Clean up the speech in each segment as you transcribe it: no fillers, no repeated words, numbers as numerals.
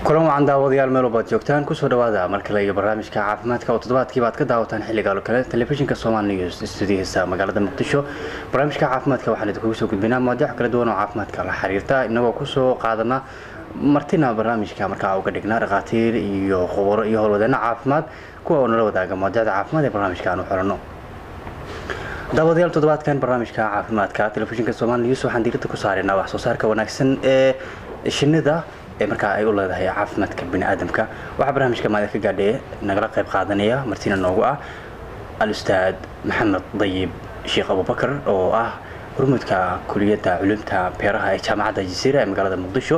kulan wacan daawadayaal meel walba joogtaan ku soo dhawaada marka la barnaamijka caafimaadka oo toddobaadkii baad ka daawataan xilliga kale telefishinka Soomaali News studio-hiisa magaalada Muqdisho. barnaamijka caafimaadka waxaan idinku soo gudbinaa mowduuc kala duwan oo caafimaadka la xiriirta inagoo ku soo qaadana martina barnaamijka markaa uga dhignaa dhaqaatiir iyo khubaro iyo howlwadeenno caafimaad kuwa oo nala wadaaga mowduucyada caafimaad ee barnaamijka aan u xirano. daawadayaal toddobaadkan barnaamijka caafimaadka telefishinka Soomaali News waxaan diiradda ku saaraynaa wax soo saarka wanaagsan ee shinnida marka ay u leedahay caafimaadka bini'aadamka. waxa barnaamijka maada ka gaadhay nagala qayb qaadanaya martina noogu ah al-ustaad Maxamed Dayib Sheekh Abubakar oo ah hormuudka kuliyadda culumta beeraha ee jaamacadda Jasiira ee magaalada Muqdisho,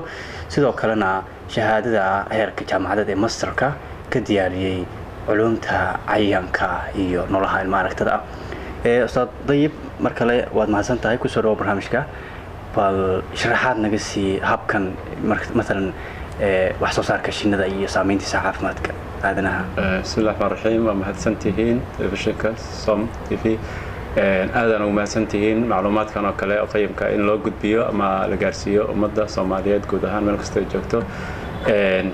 sidoo kalena shahaadada heerka jaamacadeed ee masterka ka diyaariyay culumta cayayaanka iyo noolaha ilma aragtada ah. ustaad Dayib markale waad mahadsantahay ku soo dhawaad barnaamijka. bal sharaxaad naga sii habkan مثلا wax soo saarka shinnida iyo saameyntiisa caafimaadka aadanaha. bismillaahir rahmaanir rahiim waa mahadsantihiin telefishinka Som TV. aadana u mahadsantihiin macluumaadkan oo kale oo qaybka in loo gudbiyo ama la gaarsiiyo ummadda Soomaaliyeed guud ahaan meel kasta ay joogto.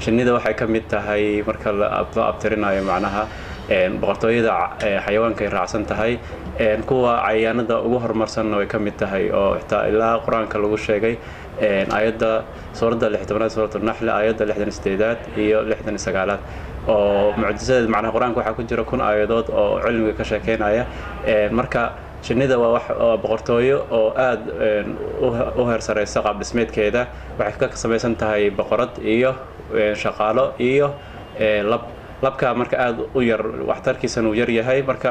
shinnida waxay ka mid tahay marka la abtirinayo macnaha boqortooyada xayawaanka ay raacsan tahay kuwa cayayaanada ugu horumarsan way ka mid tahay oo xitaa ilaa quraanka lagu sheegay ayada suurada 16 suurada nahl ayada 68 iyo 69 oo mucjisada macnaha quraanka waxa ku jira kun aayadood oo cilmiga ka sheekeynaya. marka shinnida waa wax boqortooyo oo aad u heersareysa qaab dhismeedkeeda. waxay ka samaysan tahay boqorad iyo shaqaalo iyo labka marka aad u yar waxtarkiisana uu yar yahay. marka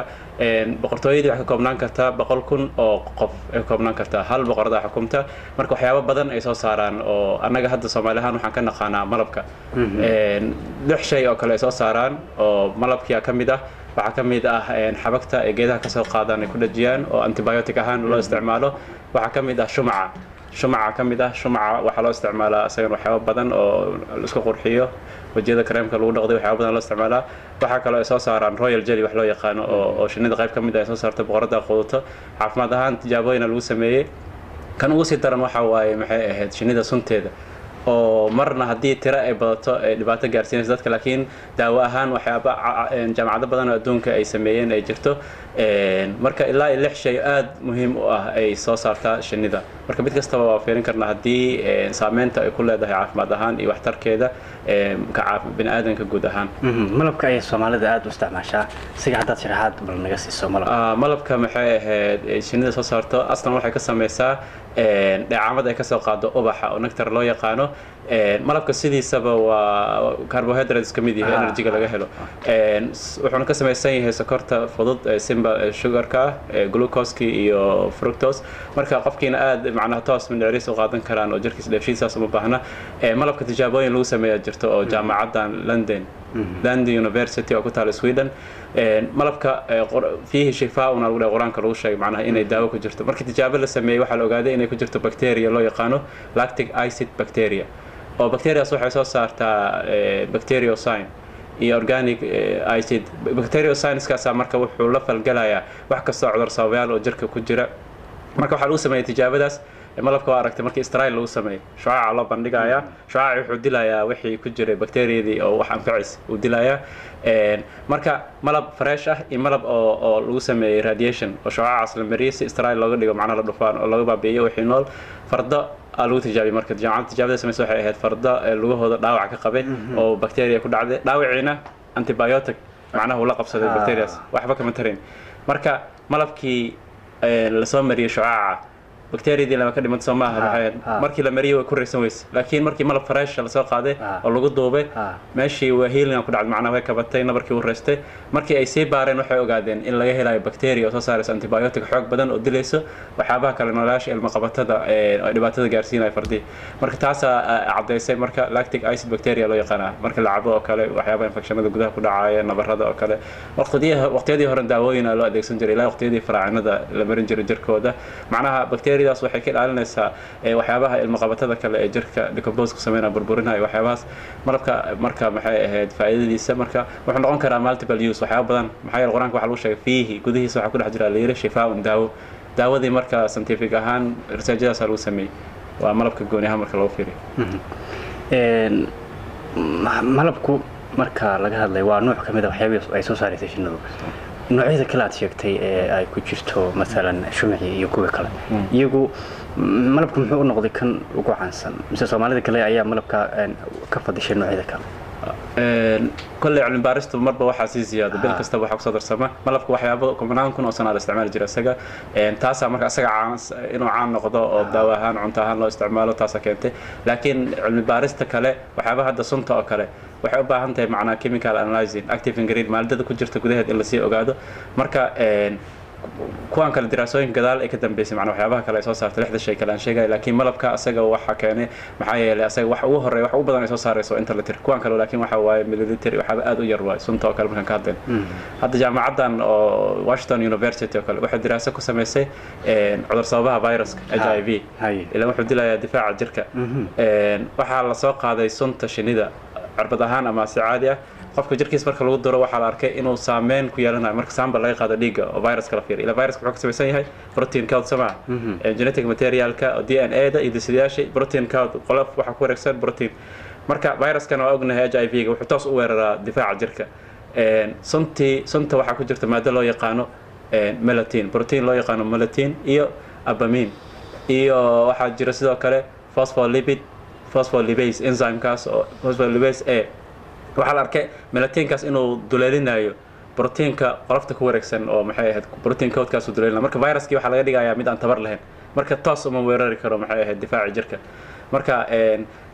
boqortooyadii waxa ka koobnaan kartaa 100,000 oo qof ay koobnaan kartaa hal boqorada xukunta. marka waxyaabo badan ay soo saaraan oo anaga hadda Soomaaliyahan waxaan ka naqaanaa malabka. lix shay oo kale ay soo saaraan oo malabkiya kamid ah. waxa kamid ah xabagta ee geedaha ka soo qaadaan ay ku dhajiyaan oo antibiotic ahaan loo isticmaalo. waxa kamid ah shumaca kamid ah. shumaca waxa loo isticmaalaa asaga waxyaabo badan oo la isku qurxiyo wajiyada kareemka lagu dhaqday waxyaabo badan loo isticmaalaa. waxa kale oo soo saaraan royal jelly wax loo yaqaan oo shinnida qayb kamid ah ay soo saarto boqorada qudato caafimaad ahaan tijaabooyin lagu sameeyay. kan ugu sii daran waxa waaye maxay ahayd shinnida sunteeda oo marna hadii tira ay badato ay dhibaato gaarsiinayso dadka, laakiin daawo ahaan waxyaabo jaamacado badan oo adduunka ay sameeyeen ay jirto. marka ilaa 6 shay aad muhiim u ah ay soo saartaa shinnida. marka mid kasta waa fiirin karnaa hadii saameynta ay ku leedahay caafimaad ahaan iyo waxtarkeeda ka bini'aadamka guud ahaan. malabka ay Soomaalida aad u isticmaashaa siga hadaad sharaxaad bal naga siiso malabka maxay ahayd shinnida soo saarto aslan waxay ka samaysaa dheecaamada ay ka soo qaado ubaxa oo nectar loo yaqaano. malabka sidiisaba waa carbohydrates kamid yahay energy-ga laga helo. wuxuuna ka samaysan yahay sokorta fudud simple sugar-ka glucose iyo fructose. marka qofkiina aad macnaha toos mindhicris u qaadan karaan oo jirkiisa dheefshiisaas uma baahna. malabka tijaabooyin lagu sameeyaa jirto oo jaamacadda London University oo ku taal Sweden. malabka fiihi shifaa'una lagu quraanka lagu sheegay macnaha inay daawo ku jirto. markii tijaabo la sameeyay waxa la ogaaday inay ku jirto bacteria loo yaqaano lactic acid bacteria oo bacteriaas waxay soo saartaa bacteriocin iyo organic acid. bacteriocin-kaas marka wuxuu la falgalayaa wax kasta oo cudur sababayaal oo jirka ku jira. marka waxa lagu sameeyay tijaabadaas malabka waa aragtay markii Israel lagu sameeyay shucaaca loo bandhigayaa. shucaaca wuxuu dilayaa wixii ku jiray bacteriyadii oo wax anfacis uu dilayaa. marka malab fresh ah iyo malab oo lagu sameeyay radiation oo shucaacaas la mariyay si Israel looga dhigo macnaha la dhufaan oo laga baabi'iyo wixii nool. fardo lagu tijaabiyay marka jaamacadda tijaabada sameysay waxay ahayd fardo lugahooda dhaawac ka qabay oo bacteria ku dhacday. dhaawiciina antibiotic macnaha uu la qabsaday bacterias waxba kama tarin. marka malabkii la soo mariyay shucaaca bacteria lama ka dhiman Soomaaliya waxay markii la mariyay way ku reysan weys, laakiin markii malab fresh la soo qaaday oo lagu duubay meeshii waa healing ku dhacday macnaha way ka batay nabarkii uu reestay. markii ay sii baareen waxay ogaadeen in laga helayo bacteria oo soo saaraysa antibiotic xoog badan oo dilayso waxyaabaha kale noolaasha ilma qabatada ee dhibaatada gaarsiinay fardii. marka taas cadeysay marka lactic acid bacteria loo yaqaan marka la cabo oo kale waxyaabaha infectionada gudaha ku dhacaya nabarada oo kale. waqtiyadii hore daawooyin loo adeegsan jiray ilaa waqtiyadii faraacinada la marin jiray jirkooda macnaha bacteria waxay ka ilaalinaysaa waxyaabaha ilma qabatada kale ee jirka decompose ku sameeyna burburinayo waxyaabahaas. malabka marka maxay ahayd faa'iidadiisa marka wuxuu noqon karaa multiple use waxyaabo badan. maxay quraanka waxa lagu sheegay fiihi gudihiisa waxa ku dhex jira leeyahay shifaa'un daawadii marka scientific ahaan researchadaas lagu sameeyay waa malabka gooni ahaan marka loo fiiriyo. malabku marka laga hadlay waa nooc ka mid ah waxyaabaha ay soo saaraysay shinnidu noocyada kale aad sheegtay ee ay ku jirto masalan shumaci iyo kuwa kale iyagu malabku muxuu u noqday kan ugu caansan mise Soomaalida kale ayaa malabka ka fadishay noocyada kale كل علم بارست مربى وحاسي زيادة بين كستب وحق صدر سما ملفك وحيابه كمان كنا وصلنا لاستعمال جراسجة تاسع مركز سجع عن إنه عن نقضاء أو دواهان عنتهان لو استعماله تاسع كنته لكن علم بارست كله وحيابه هذا صنطة كله وحيابه أنت معنا chemical analyzing active ingredient مالده كجرت كده إلا سي أقعده مركا kuwan kala diraasooyin gadaal ay ka dambeysay macna waxyaabaha kale ay soo saartay lixda shay kale aan sheegay laakiin malabka asaga waxa keenay maxaa yeelay asaga wax ugu horeeyo wax ugu badan ay soo saarayso inta la tir kuwan kale laakiin waxa waaye milliliter waxa aad u yar waay sunta oo kale markaan ka hadleen hadda jaamacadan oo Washington University oo kale waxa diraaso ku sameysay cudur sababaha viruska HIV ilaa wuxuu dilayaa difaaca jirka waxa la soo qaaday sunta shinnida cirbad ahaan ama si caadi ah qofka jirkiis marka lagu daro waxa la arkay inuu saameyn ku yeelanayo marka sample laga qaado dhiiga oo virus kala fiir ila virus wuxuu ka samaysan yahay protein code sama genetic materialka oo DNA da iyo sidaashay protein code qolof waxa ku wareegsan protein marka viruskan oo ognahay HIV ga wuxuu toos u weeraraa difaaca jirka sunta waxa ku jirta maado loo yaqaano melatonin protein loo yaqaano melatonin iyo albumin iyo waxa jira sidoo kale phospholipase enzyme kaas oo phospholipase A waxa la arkay melatoninkaas inuu duleelinayo proteinka qolofta ku wareegsan oo maxay ahayd protein code kaas uu duleelinayo marka viruskii waxa laga dhigayaa mid aan tabar lahayn marka toos uma weerari karo maxay ahayd difaaca jirka marka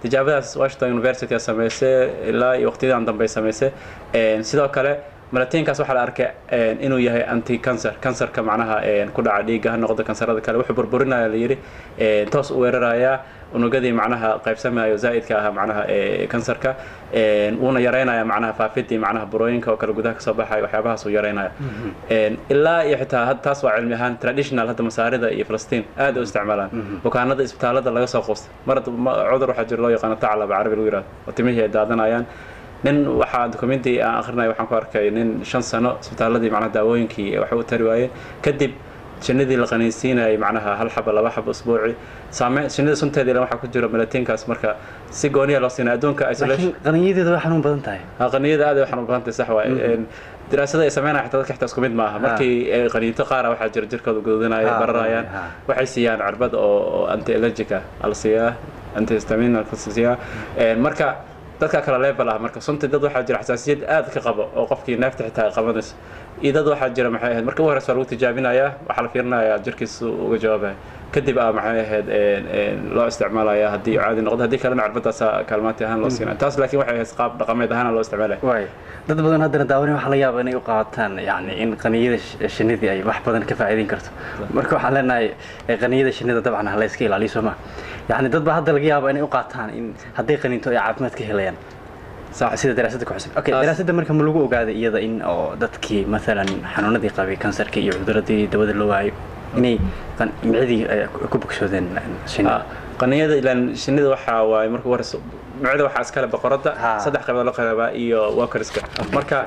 tijaabadaas Washington University sameysay ilaa waqtidan dambe sameysay sidoo kale melatoninkaas waxa la arkay inuu yahay anti cancerka macnaha ku dhaca dhiiga noqdo kansarada kale wuxuu burburinayaa la yiri toos u weeraraya unugadii macnaha qaybsamayo zaidka ah macnaha kansarka una yareynaya macnaha faafidii macnaha burooyinka oo kala gudaha ka soo baxay waxyaabahaas uu yareynaya ilaa iyo xitaa taas waa cilmi ahaan traditional hadda masaarida iyo Falastiin aad u isticmaalaan bukaanada isbitaalada laga soo qoostay cudur waxa jira loo yaqaan tacala carabi lagu yiraahdo oo timihii daadanayaan nin waxa documentary aan akhrinay waxaan ku arkay nin 5 sano isbitaaladii macnaha daawooyinkii waxa uu tari waayay kadib shinnidii la qaniinsiinay macnaha hal xabo laba xabo usbuuci saamay shinnida sunteedii waxa ku jira melatoninkaas marka si gooniya loo siinay adduunka isolation qaniinyadeedu waxa xanuun badan tahay qaniiniyada aad waxaan u badan tahay sax waay diraasada ay sameeyaan xitaa isku mid maaha markii qaniinto qaar waxa jira jirkooda gududanaya bararayaan waxay siiyaan cirbad oo anti allergic ah alsiya anti histamine alfasiya marka dadka kala level ah marka sunta dad waxa jira xasaasiyad aad ka qabo oo qofkii neefta xitaa qabanayso idad waxa jira maxay ahayd marka horeysa lagu tijaabinayaa waxa la fiirinayaa jirkiisa uga jawaabay kadib maxay ahayd loo isticmaalayaa hadii caadi noqdo hadii kalena cirbadaas kaalmaantii ahaan loo siinaa taas laakiin waxay ahayd qaab dhaqameed ahaan loo isticmaalay way dad badan hadana daawani waxa la yaabaa inay u qaataan yaani in qaniyada shinnida ay wax badan ka faa'iideyn karto marka waxa leenahay qaniyada shinnida dabcan la iska ilaaliyo Soomaa يعني dad ba hadda laga yaabo inay u qaataan in haday qaninto ay caafimaad ka helayaan sax sida daraasada ku xusay okay daraasada marka ma lagu ogaaday iyada in oo dadkii mesela xanuunadii qabay kansarka iyo cuduradii dawada loo waayo inay micdii ku bogsoodeen shinnida qaniyada ilaan shinnida waxa waay marka warso micda waxa iska leh boqorada saddex qaybood la qeybaa iyo workerska marka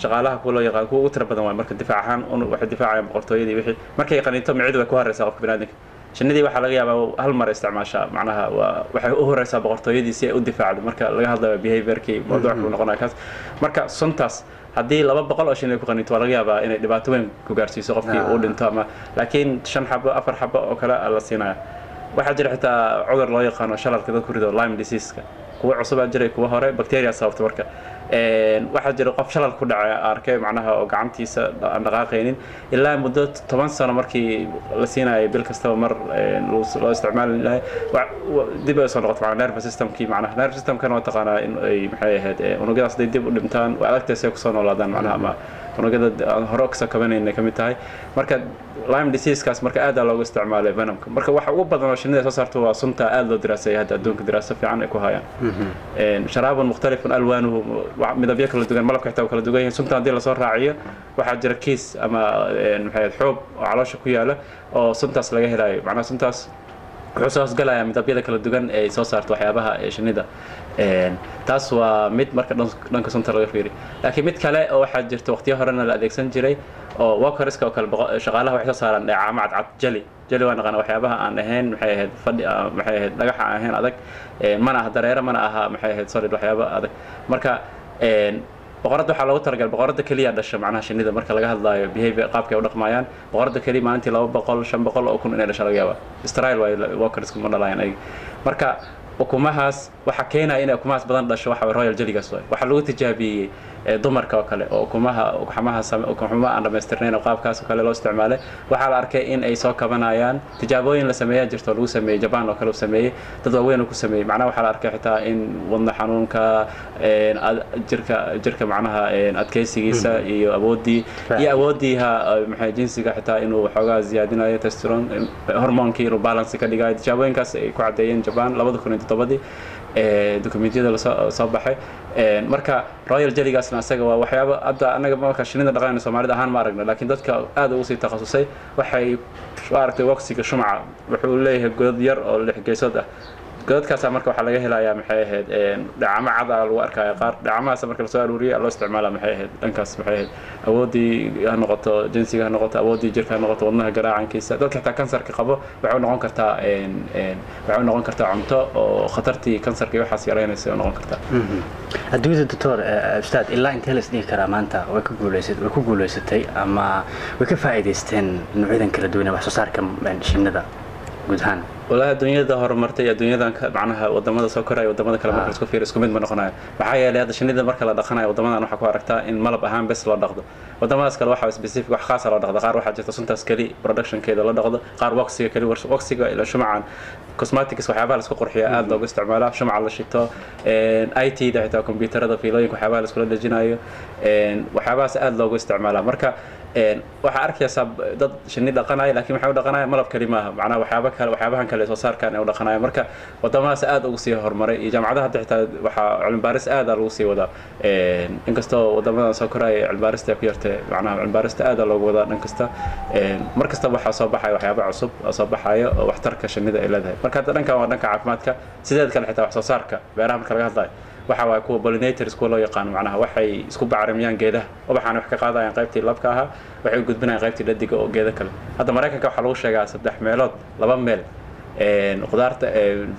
shaqaalaha kuwa loo yaqaan kuwa ugu tira badan waay marka difaac ahaan waxa difaacayaan boqortooyadii wixii markay qaninto micdu way ku hareysaa qofka bini'aadamka shinnidii waxa laga yaabaa hal mar isticmaasha macnaha waxay u horeysaa boqortooyadii si ay u difaacdo marka laga hadlayo behaviorkii mawduuca uu noqonayo kaas marka suntaas hadii 200 oo shinni ku qaninto laga yaabaa inay dhibaato weyn ku gaarsiiso qofkii uu dhinto ama laakiin 5 xabo 4 xabo oo kale la siinaya waxa jira xitaa cudur loo yaqaan shalalka dadku rido Lyme disease-ka kuwa cusub jiray kuwa hore bacteria sababta marka waxa jira qof shalal ku dhacay arkay macnaha oo gacantiisa aan dhaqaaqaynin ilaa muddo 10 sano markii la siinayay bil kasta mar loo isticmaalay dib ay soo noqotay nervous system-kii macnaha nervous system-kan waa taqaanaa in ay maxay ahayd unugyadaas dib u dhintaan waa adagtay ku soo noolaadaan macnaha ama unugyada hore ka kabanayna kamid tahay marka Lyme disease-kaas marka aad loogu isticmaalay venomka marka waxa ugu badan oo shinnida soo saarto waa sunta aad loo diraasay hadda adduunka diraaso fiican ay ku hayaan sharaab mukhtalif alwaanuhu midabyo kala duwan malabka xitaa kala duwan yahay sunta hadii la soo raaciyo waxa jira kiis ama maxay xoob oo caloosha ku yaala oo suntaas laga helayo macnaha suntaas wuxuu soo hoosgalayaa midabyada kala duwan ee soo saarto waxyaabaha shinnida taas waa mid marka dhanka sunta laga fiiriyo laakiin mid kale oo waxaa jirta waqtiyo horena la adeegsan jiray oo workerska oo kale shaqaalaha waxay soo saaraan dheecaamo cadcad jeli waa naqaan waxyaabaha aan ahayn maxay ahayd fadhi maxay ahayd dhagax aan ahayn adag mana aha dareere mana aha maxay ahayd solid waxyaaba adag marka boqorada waxaa loogu talagalay boqorada kaliya dhasha macnaha shinnida marka laga hadlaayo behavior qaabka ay u dhaqmayaan boqorada kaliya maalintii 200 500 oo kun inay dhasha laga yaabaa Israel way workerska ma dhalayaan ay marka ukumahaas waxa keenaya in ukumahaas badan dhasho waxa royal jellygaas waxa lagu tijaabiyay dumarka oo kale oo ukumaha aan dhamaystirnayn oo qaabkaas oo kale loo isticmaalay waxa la arkay in ay soo kabanayaan tijaabooyin la sameeyay jirto lagu sameeyay Japan oo kale uu sameeyay dad waaweyn oo ku sameeyay macnaha waxa la arkay xitaa in wadna xanuunka jirka macnaha adkaysigiisa iyo awoodiha maxay jinsiga xitaa inuu xoogaa ziyaadinayo testosterone hormoonkii inuu balance ka dhigayo tijaabooyinkaas ay ku cadeeyeen Japan 2007 dokumentiyada la soo baxay marka royal jellygaasna asaga waa waxyaabo hadda anaga marka shinnida dhaqanayna Soomaalida ahaan ma aragno laakiin dadka aad ugu sii takhasusay waxay aragtay waqtiga shumaca wuxuu leeyahay god yar oo lix geesood ah godadkaas marka waxa laga helayaa maxay ahayd dhacamo cad lagu arkayo qaar dhacamahaas marka la soo aruuriyo loo isticmaala maxay ahayd dhankaas maxay ahayd awoodii ha noqoto jinsiga ha noqoto awoodii jirka ha noqoto wadnaha garaacankiisa dadka xitaa kansarka qabo waxay noqon kartaa cunto oo khatartii kansarka waxaas yareynaysa oo noqon kartaa adduunyada doctor ustaad ilaa intee la isdhihi karaa maanta way ku guuleysatay ama way ka faa'iideysteen noocyada kala duwan ee wax soo saarka shinnida guud ahaan والله الدنيا horumartay adduunyadan macnaha wadamada soo koraya wadamada kale marka isku fiiriyo isku mid ma noqonayo waxa yeelay hada shinnida marka la dhaqanayo wadamadan waxa ku aragtaa in malab ahaan bes loo dhaqdo wadamadaas kale waxa specific wax khaas ah loo dhaqdo qaar waxa jirta suntaas kali production keeda loo dhaqdo qaar waxiga kali waxiga ila shumacan cosmetics waxyaabaha la isku qurxiyo aad loogu isticmaalo shumaca la shito IT da xitaa kombiyuutarada fiilooyinka waxyaabaha la isku dejinayo waxyaabahaas aad loogu isticmaalo marka waxa arkaysaa dad shinni dhaqanaya laakiin waxa uu dhaqanaya malab kali maaha macnaha waxyaabahan kale soo saarkan ee uu dhaqanaya marka wadamadaas aad ugu sii horumaray iyo jaamacadaha xitaa waxa cilmi baaris aad lagu sii wadaa inkastoo wadamada soo koraya cilmi baarista ku yartay macnaha cilmi baarista aad loogu wadaa dhan kasta markasta waxa soo baxay waxyaabo cusub oo soo baxayo oo waxtarka shinnida ay leedahay marka dhankan waa dhanka caafimaadka sideed kale xitaa wax soo saarka beeraha marka laga hadlayo waxa waa kuwa pollinators kuwa loo yaqaan macnaha waxay isku bacrimiyaan geedaha waxaan wax ka qaadayaan qaybtii labka aha waxay u gudbinayaan qaybtii dhadiga oo geeda kale hadda Mareykanka waxa lagu sheegaa 3 meelood 2 meel qudaarta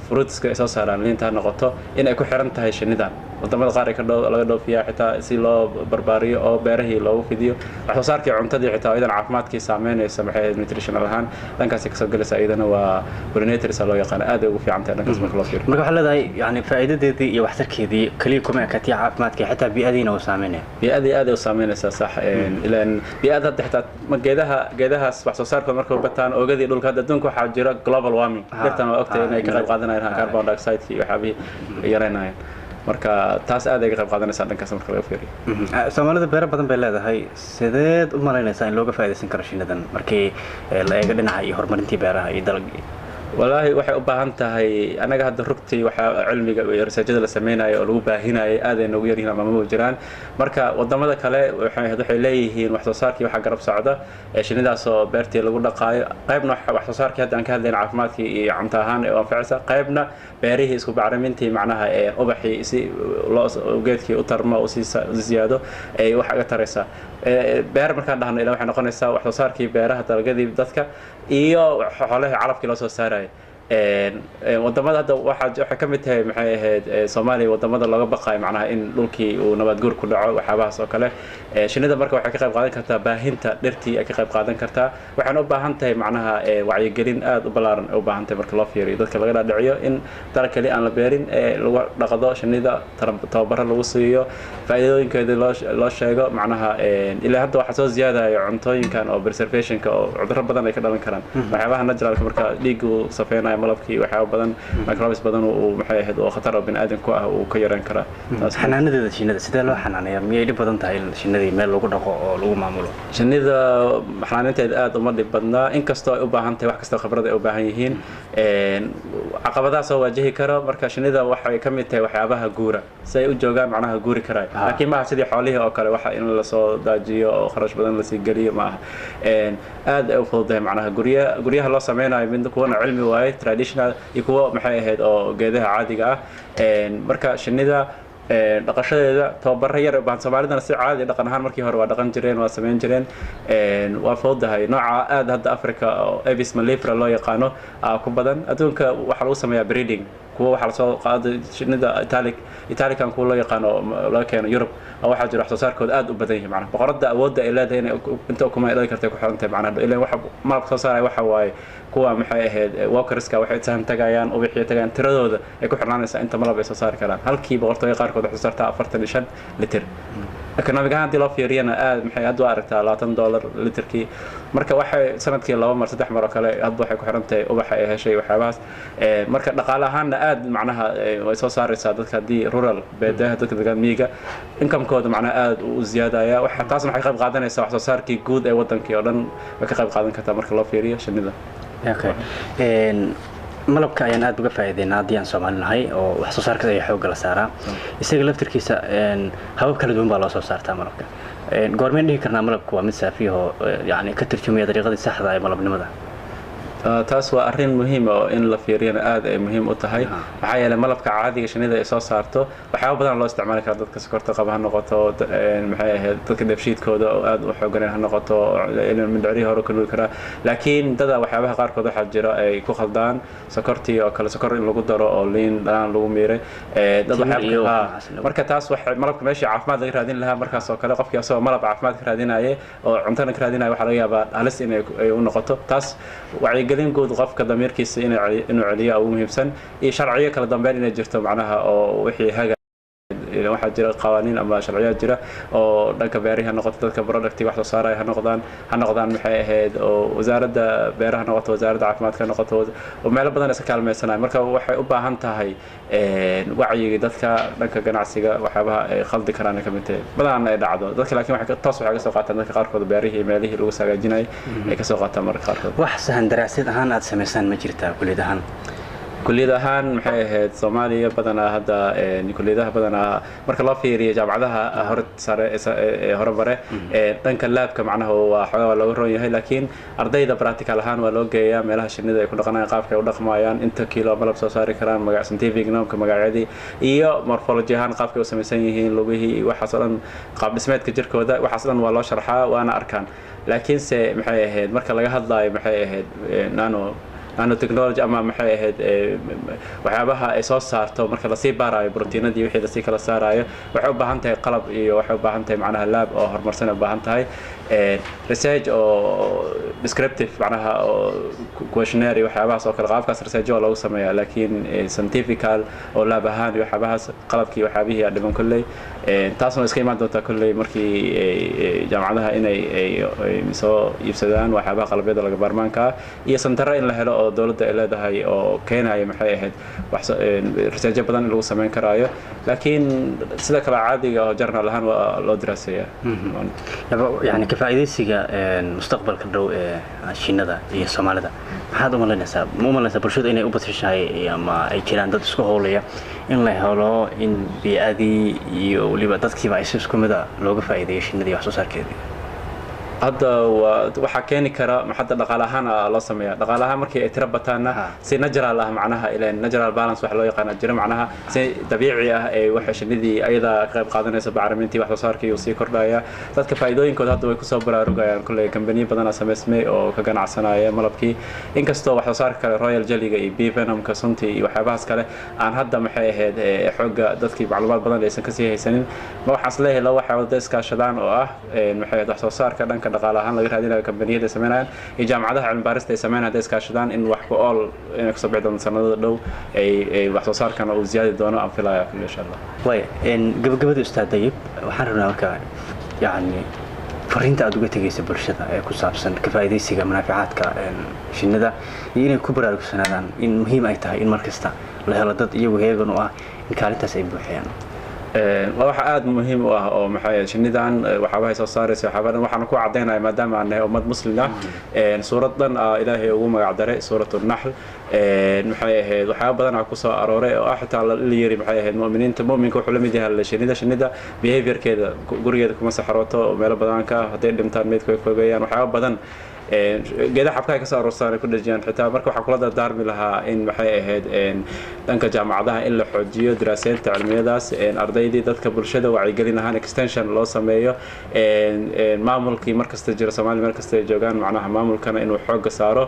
fruitska soo saaraan liinta noqoto in ay ku xiran tahay shinnidan wadamada qaar ay laga dhoofiyaa xitaa si loo barbaariyo oo beerahii loogu fidiyo wax soo saarkii cuntadii xitaa idan caafimaadkii saameynaysa maxay nutritional ahaan dhankaas ka soo galaysa idana waa pollinators loo yaqaan aad ugu fiican tahay dhankaas marka loo fiiriyo marka waxa leedahay yani faa'iidadeedii iyo waxtarkeedii kaliya kuma ekatay caafimaadka xitaa bi'adiina oo saameynaya bi'adii aad u saameynaysa sax ilaan bi'ada xitaa geedahaas wax soo saarka marka bataan ogadii dhulka adduunka waxa jira global warming dadtan waa ogtay inay ka qayb qaadanayaan carbon dioxide iyo waxyaabihi yareynayaan marka taas aad ay ka qayb qaadanaysaa dhankaas marka laga fiiriyo Soomaalida beero badan bay leedahay sideed u malaynaysaa in looga faa'iideysan karo shinnidan markii la eego dhinaca iyo horumarintii beeraha iyo dalagga والله waxay u baahan tahay anaga hadda rugtii waxa cilmiga iyo researchada la sameeynaayo oo lagu baahinayo aad ay noogu yaryihiin ama ma jiraan marka wadamada kale waxay leeyihiin wax soo saarkii waxa garab socda shinnidaas oo beertii lagu dhaqaayo qaybna wax soo saarkii hadda aan ka hadlayna caafimaadkii iyo cunto ahaan ee anfacaysa qaybna beerihii isku bacrimintii macnaha ee ubaxii si loo geedkii u tarmo oo si ziyaado ay wax uga taraysa beer markaan dhahno ilaa waxay noqonaysaa wax soo saarkii beeraha dalagadii dadka iyo xoolaha calafkii loo soo saaray wadamada hadda waxa ka mid tahay maxay ahayd Soomaaliya wadamada laga baqay macnaha in dhulkii uu nabad guur ku dhaco waxyaabahaas oo kale shinnida marka waxay ka qayb qaadan kartaa baahinta dhirtii ay ka qayb qaadan kartaa waxaan u baahan tahay macnaha wacyigelin aad u balaaran u baahan tahay marka loo fiiriyo dadka laga dhaadhiciyo in dal kale aan la beerin lagu dhaqdo shinnida tababar lagu siiyo faa'iidooyinkeeda loo sheego macnaha ilaa hadda waxa soo ziyaadaya cuntooyinkan oo preservationka oo cudurro badan ay ka dhalan karaan waxyaabaha naturalka marka dhiigu safeynaya malabkii waxyaabo badan microbes badan oo maxay ahayd oo khatar bini aadamku ah oo ka yaraan kara xanaanadeeda shinnida sidee loo xanaaneeyaa miyay dhib badan tahay in shinnidii meel lagu dhaqo oo lagu maamulo shinnida xanaaneynteeda aad uma dhib badnaa inkastoo ay u baahan tahay wax kasta khibrad ay u baahan yihiin caqabadaha soo waajihi karo marka shinnida waxay ka mid tahay waxyaabaha guura si ay u joogaan macnaha guuri karay laakiin ma sidii xoolihii oo kale waxa in la soo daajiyo oo kharash badan la sii galiyo ma aha aad ay u fududahay macnaha guryaha loo sameeyo mid kuwana cilmi waaye traditional iyo kuwa maxay ahayd oo geedaha caadiga ah marka shinnida dhaqashadeeda tababaro yar baan Soomaalidana si caadi dhaqan ahaan markii hore waa dhaqan jireen waa sameyn jireen waa fowdahay nooca aad hadda Africa oo Avis mellifera loo yaqaano ku badan adduunka waxa lagu sameeyaa breeding kuwa waxa la soo qaaday shinnida Italian kuwa loo yaqaano loo keeno Europe waxa jira wax soo saarkooda aad u badan yahay macnaha boqorada awoodda ay leedahay in inta kuma ilaalin kartay ku xirantahay macnaha ilaa waxa malabka soo saaray waxa waaye kuwa maxay ahayd workerska waxay tahan tagayaan oo wixii tagayaan tiradooda ay ku xirnaanaysaa inta malab ay soo saari karaan halkii boqortooy qaarkood wax soo saartaa 45 litir economic ahaan dii loo fiiriyana aad maxay hadda aragtaa $20 litirkii marka waxay sanadkii 2 mar 3 mar oo kale hadda waxay ku xirantahay ubaxa ay heshay waxyaabahaas marka dhaqaale ahaanna aad macnaha way soo saaraysaa dadka hadii rural beedaha dadka deegaan miyiga income-kooda macnaha aad u ziyaadaya waxa taasna waxay qayb qaadanaysaa wax soo saarkii guud ee wadankii oo dhan way ka qayb qaadan kartaa marka loo fiiriyo shinnida malabka ayaan aad uga faa'iideynaa haddii aan Soomaali nahay oo wax soo saarka ay xoog la saaraa isaga laftirkiisa habab kala duwan baa loo soo saartaa malabka goormeen dhihi karnaa malabku waa mid saafi oo yani ka tarjumaya dariiqadii saxda ah ee malabnimada taas waa arrin muhiim ah oo in la fiiriyana aad ay muhiim u tahay maxaa yeelay malabka caadiga shinnida ay soo saarto waxyaabo badan loo isticmaali karaa dadka sokorta qaba ha noqoto maxay ahayd dadka dheefshiidkooda oo aad u xoogan ha noqoto ilaa mindhicri hore ka nuuli karaa laakiin dada waxyaabaha qaarkood waxa jira ay ku khaldaan sokortii oo kale sokor in lagu daro oo liin dhanaan lagu miiray dad waxyaabo marka taas waxa malabka meeshii caafimaad laga raadin lahaa markaas oo kale qofkii asoo malab caafimaad ka raadinayay oo cuntada ka raadinayay waxa laga yaabaa halis in ay u noqoto taas wacyigelin guud qofka dameerkiisa inuu celiyo ugu muhiimsan iyo sharciyo kala dambeyn inay jirto macnaha oo wixii haga waxa jira qawaaniin ama sharciyo jira oo dhanka beeraha noqoto dadka product wax soo saaray ha noqdaan maxay ahayd oo wasaaradda beeraha noqoto wasaaradda caafimaadka noqoto oo meel badan iska kaalmeysanay marka waxay u baahan tahay wacyiga dadka dhanka ganacsiga waxyaabaha ay khaldi karaan ka mid badan ay dhacdo dadka laakiin waxay toos waxay ka soo qaataan dadka qaarkood beerihii meelihii lagu sagaajinay ay ka soo qaataan marka qaarkood wax sahan daraasid ahaan aad sameeysan ma jirtaa kulliyadahan kulliyadahan maxay ahayd Soomaaliya badanaa hadda kulliyadaha badanaa marka loo fiiriyo jaamacadaha hore sare ee hore bare dhanka laabka macnaha waa xogaa loo roon yahay laakiin ardayda practical ahaan waa loo geeyaa meelaha shinnida ay ku dhaqanayaan qaabka ay u dhaqmayaan inta kilo malab soo saari karaan magac scientific name-ka magacyadii iyo morphology ahaan qaabka ay u samaysan yihiin lugihii waxaas oo dhan qaab dhismeedka jirkooda waxaas dhan waa loo sharxaa waana arkaan laakiin se maxay ahayd marka laga hadlayo maxay ahayd nanotechnology ama maxay ahayd waxyaabaha ay soo saarto marka la sii baarayo proteinadii wixii la sii kala saarayo waxay u baahan tahay qalab iyo waxay u baahan tahay macnaha lab oo horumarsan u baahan tahay research oo descriptive macnaha oo questionnaire waxyaabahaas oo kale qaabkaas research oo lagu sameeyaa laakiin scientifical oo lab ahaan iyo waxyaabahaas qalabkii waxyaabihii dhiban kulley taasna iska imaan doontaa kulley markii jaamacadaha inay soo iibsadaan waxyaabaha qalabyada laga baarmaanka iyo santara in la helo oo dawladda ay leedahay oo keenaya maxay ahayd wax research badan in lagu sameyn karaayo laakiin sida kala caadiga oo journal ahaan waa loo diraasayaa يعني كفائديسيga mustaqbalka dhow ee shinnada iyo Soomaalida maxaad u malaynaysaa bulshada inay u badashay ama ay jiraan dad isku howlaya in la helo in bi'adii iyo waliba dadkiiba ay isku mid ah looga faa'iideeyo shinnada iyo wax soo saarkeeda hadda waxa keeni kara maxadda dhaqaale ahaan loo sameeyaa dhaqaale ahaan markii ay tira bataana si natural ah macnaha ilaa natural balance wax loo yaqaan jira macnaha si dabiici ah ee waxa shinnidii ayada qayb qaadanaysa bacrimintii wax soo saarkii uu sii kordhaya dadka faa'iidooyinkooda hadda way ku soo baraarugayaan kullee company badan sameysmay oo ka ganacsanaya malabkii inkastoo wax soo saarka kale royal jellyga iyo bee venomka suntii iyo waxyaabahaas kale aan hadda maxay ahayd xooga dadkii macluumaad badan aysan ka sii haysanin ma waxaas leeyahay waxa wada iskaashadaan oo ah maxay wax soo saarka dhanka dhaqaale ahaan laga raadinayo kambaniyada sameynayaan iyo jaamacadaha cilmi baarista ay sameynayaan iskaashadaan in wax ku ool in ka soo bixi sanadada dhow ay wax soo saarkan uu ziyaadi doono aan filayo insha Allah way gabagabada ustaad Dayib waxaan rabnaa marka yani fariinta aad uga tagaysa bulshada ee ku saabsan ka faa'iideysiga manaaficaadka shinnida iyo inay ku baraarugsanaadaan in muhiim ay tahay in markasta la helo dad iyagu heegan u ah in kaalintaas ay buuxiyaan waxa aad muhiim u ah oo maxay shinidan waxaabahay soo saaraysa waxaabadan waxaan ku cadeynaa maadaama aan nahay ummad muslim ah suuradan ilaahay ugu magac daray suuratul nahl maxay ahayd waxa badan ku soo arooray oo xitaa la yiri maxay ahayd muuminiinta muuminka wuxuu la mid yahay shinida behaviorkeeda gurigeeda kuma saxarooto meel badan ka haday dhintaan meedku ay fogeeyaan waxa badan geedaha xabkaha ka soo aroorsan ku dhajiyaan xitaa marka waxaan kula dardaarmi lahaa in maxay ahayd dhanka jaamacadaha in la xoojiyo daraasaynta cilmiyadaas ardaydii dadka bulshada wacyigelin ahaan extension loo sameeyo maamulkii markasta jira Soomaaliya markasta ay joogaan macnaha maamulkana inuu xoog saaro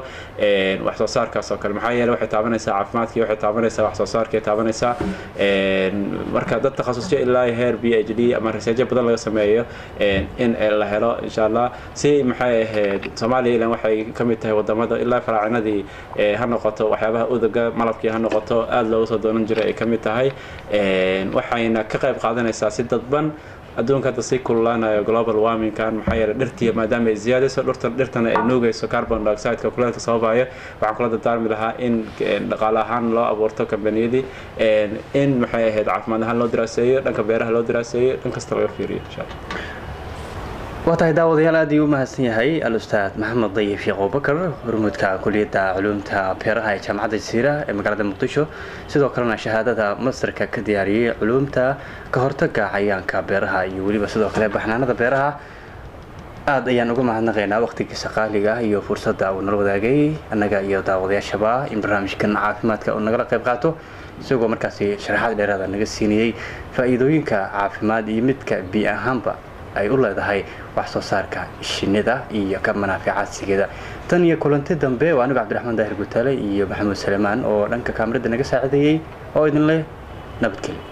wax soo saarkaas oo kale maxaa yeelay waxay taabanaysaa caafimaadkii waxay taabanaysaa wax soo saarkii taabanaysaa marka dad takhasusyo ilaa heer PhD ama research badan laga sameeyo in la helo insha Allah si maxay ahayd Soomaaliya ilaa waxay kamid tahay wadamada ilaa faraacinadii ha noqoto waxyaabaha udaga malabkii ha noqoto aad loo soo doonan jiray ay kamid tahay waxayna ka qayb qaadanaysaa si dadban adduunka hadda sii kululaanayo global warming kan maxaa yeelay dhirtii maadaama ay ziyaadayso dhirtana ay nuugayso carbon dioxide-ka kulaylka sababayo waxaan kula dardaarmi lahaa in dhaqaale ahaan loo abuurto kambaniyadii in maxay ahayd caafimaad ahaan loo daraaseeyo dhanka beeraha loo daraaseeyo dhan kasta laga fiiriyo insha Allah واتاي داود يلا دي ومهسن yahay الاستاذ محمد ضيف يعقوب بكر hormuudka kuliyada culumta beeraha ee jaamacadda Jasiira ee magaalada Muqdisho sidoo kalena shahaadada masterka ka diyaariyay culumta ka hortagga cayayaanka beeraha iyo waliba sidoo kale baxnaanada beeraha aad ayaan uga mahadnaqaynaa waqtigiisa qaaliga iyo fursadda uu nala wadaagay annaga iyo daawadayaashaba in barnaamijkan caafimaadka uu nagala qayb qaato isagoo markaasi sharaxaad dheeraad naga siinayay faa'iidooyinka caafimaad iyo midka biyo ahaanba ay u leedahay wax soo saarka shinnida iyo ka manaaficaadsigeeda tan iyo kulanti dambe waa aniga Cabdiraxmaan Daahir Gutaale iyo Maxamed Salmaan oo dhanka kaamirada naga saacideeyay oo idin leh nabadgelyo